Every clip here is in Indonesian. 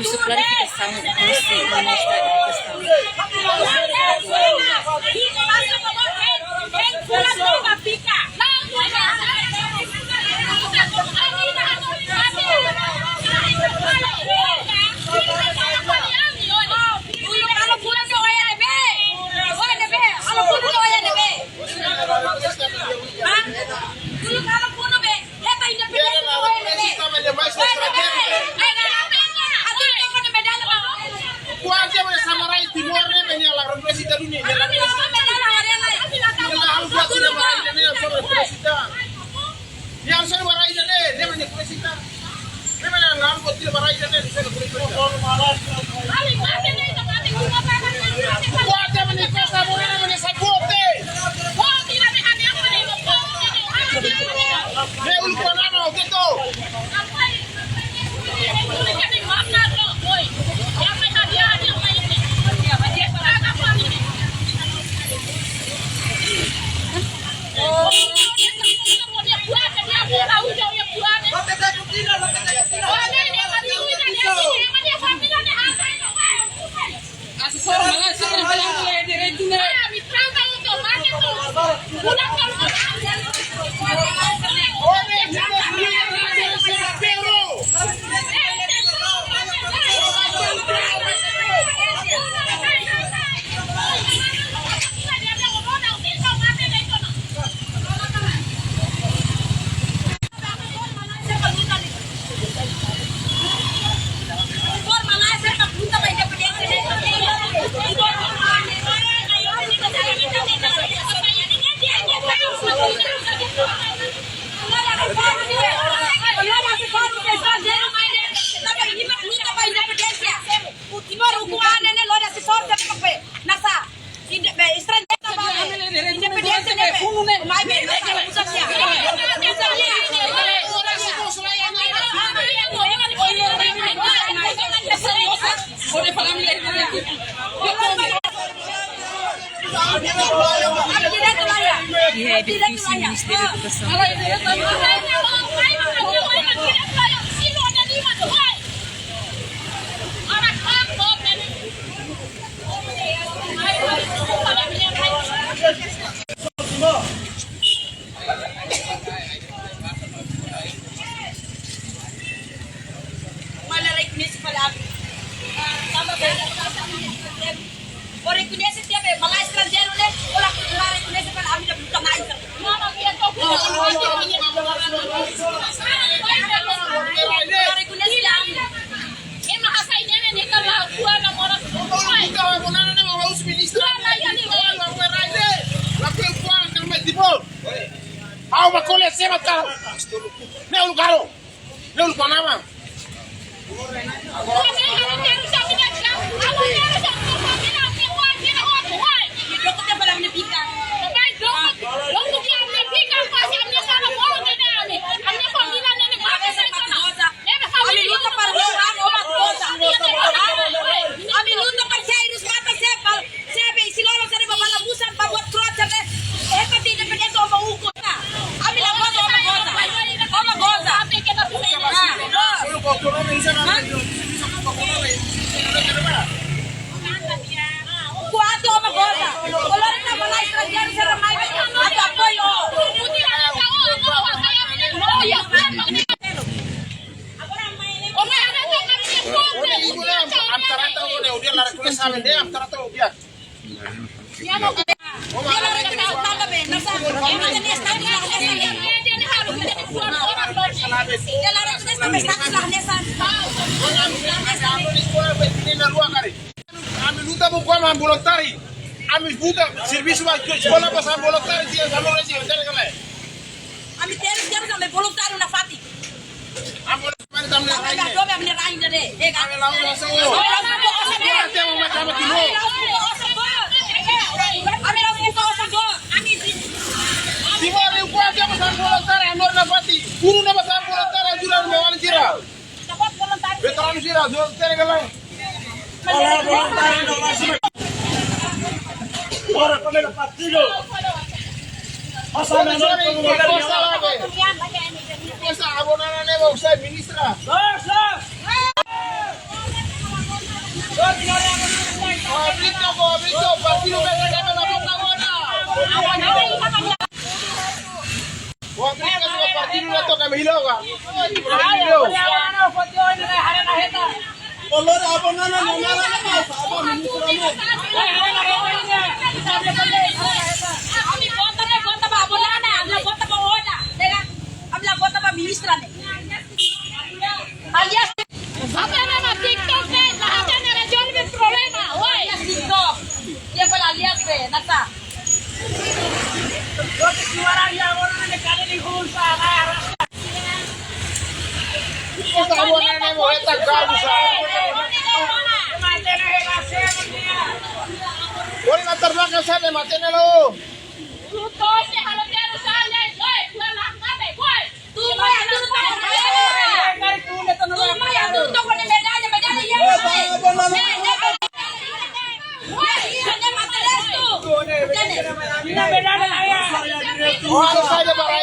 Su clarificação Alias, apa nama TikTok deh, lahatnya resolve problema, woi. Alias TikTok, dia pala alias deh, nata. Suara yang orang ini kali di hulsa, Boleh latar belakang sana, matiin lo. Oh, harus saja barai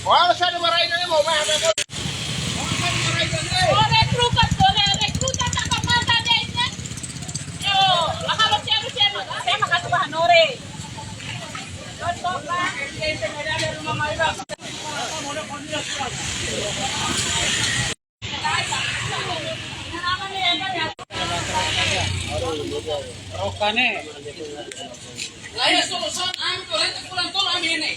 Oh, harus saja barai mau main. Rokane. Lain solusi am ko lain pulang tol am ini.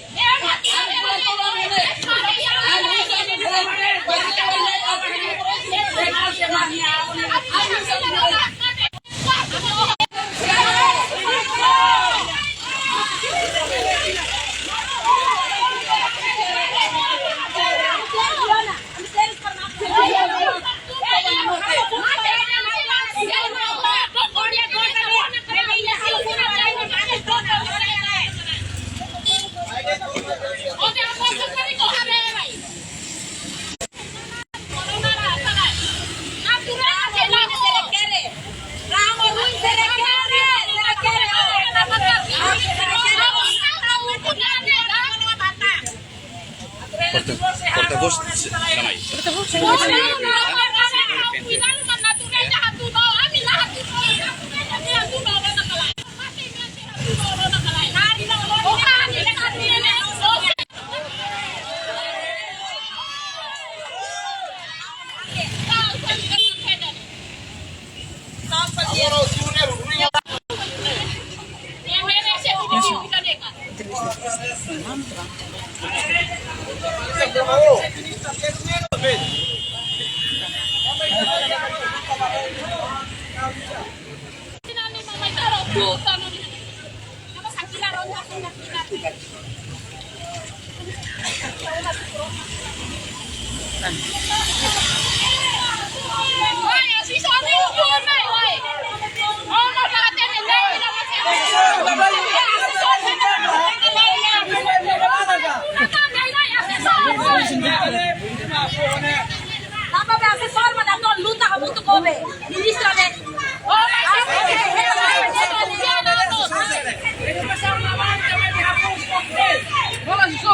Portavoz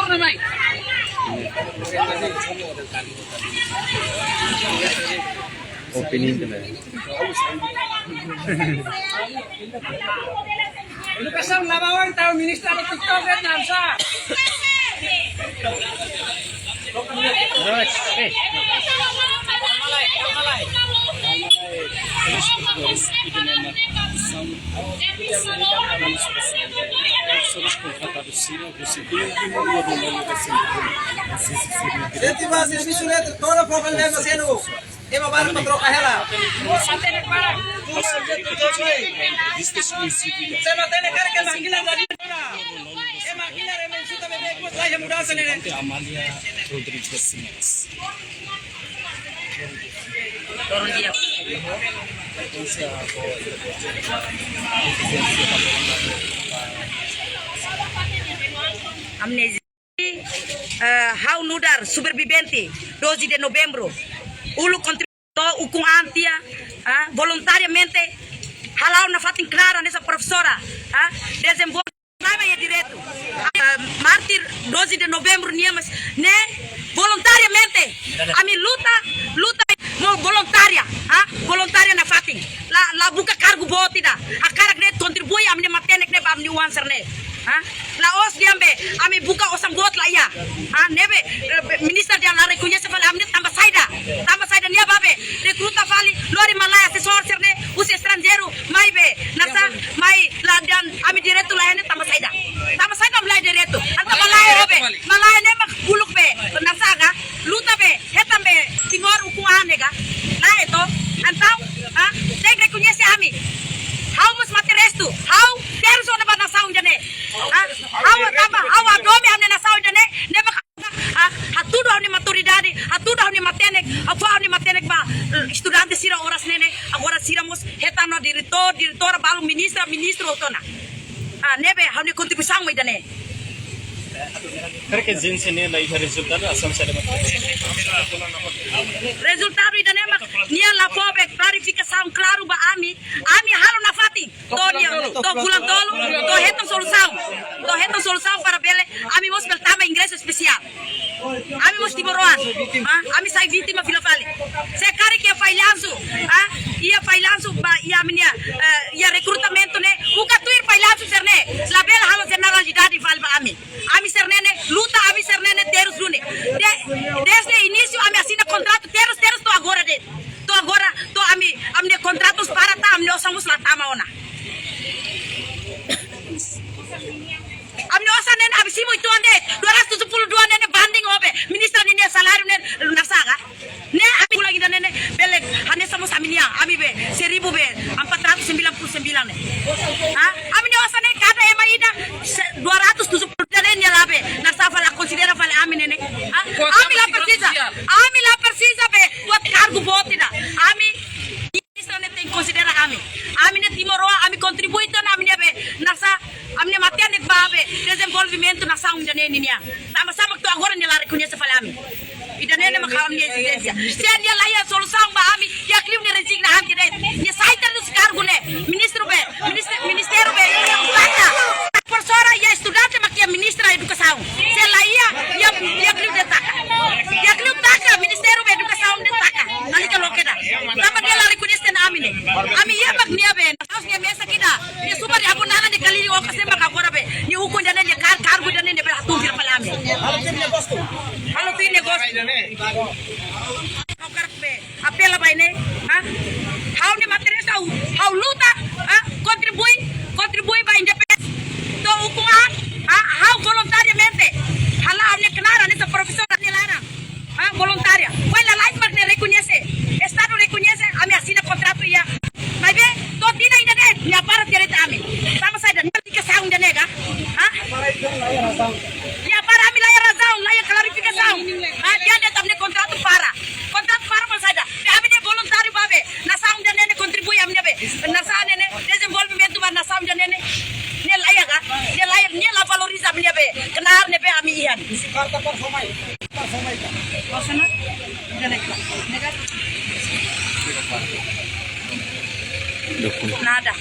ramai. Opini Itu kasang labawan tahu minister TikTok kan Namsa. Amalia Rodriguez Simas. Amnesia. How nudar sopravviventi 12 de novembro ulu contributo ukung antia voluntariamente halau na fatin clara nessa professora desenvolve ya direto martir 12 de novembro niamas né voluntariamente ami luta voluntária voluntária na fatin la buka cargo botida akara ne contribui amne matenek ne bamni wansar ne la os diambe ami buka osam bot la ya nebe minister dia la reconhece fala amne tamba saida nia babe recruta fali lori malaya assessor serne us estrangeiro mai be nasa mai la dan ami direto la ene tamba saida mulai direto anta malaya ne mak buluk be nasa ga luta be hetambe timor ukuane ga na eto antau tem reconhece ami how mus mati restu how terus ona bana sound jane how abdomi amne na sound jane ne bak hatudo ni maturidade hatudo ni matenek ni matenek ba estudante sira horas nene agora siramos hetano diretor balu ministro otona nebe hamne contribuição mai jane Perché gente ne la risultato asam sare resultado idane mak nia la fobe clarificação claro ba ami halo na fati to bulan tolo to hetam solução para bele ami mos beltama ingresso especial ami mos tiboroan ami sai vítima fila fali se kare que failanço ia failanço ba ia minia ia recrutamento ne buka tuir failanço serne la bela halo generalidade fal ba ami sernene luta ami sernene terus lune desde início ami assina contrato terus to agora to ami amne contratos para ta amne osamos la tama ona amne osanen abisimo itu ande 272 nene banding obe minister ni salário ne nasaga ne ami lagi dan nene bele hane samos aminia ami be 1000 be 499 ne amne osanen kada emaida 270 nene labe nasafa la considera fale ami nene ami la precisa be buat cargo botina ami minister ne tem considera ami ne timoroa ami contribuito na ami be nasa amne matian ek babe desenvolvimento na saung jane ninia tama sama to agora ni la reconhece fale ami idanene makam ni exigência se dia la ya solução ba ami ya klim ni resigna ham kide ni saita dos cargo ne ministro be ministério be professora e estudante makia ministra educação se la ya klim de taka ya klim taka ministério be educação de taka ali ka lokeda tama dia la reconhece na ami ne ami ya bag ni be house ni mesa kida ni super ya nana de kali o kasema ka gora be ni ukon jane ni cargo jane ne be hatu fil palame halo tu negócio kau karpe apela baine how ni materi how luta contribui ba independente to ukuan how voluntariamente hala amne kenara nessa professora ni lara voluntaria wala life partner reconhece estado reconhece ami assina contrato ya mas be to tina ina de ni para direito ami sama saida ni ke saung de nega ya para ami la razão la clarificação dia de tamne contrato para mas saida be ami de voluntário babe na saung de nene contribui ami be na sa nene desenvolvimento ba na saung de nene ni la valoriza ami be kenar ne be ami ian karta performai osana nega nada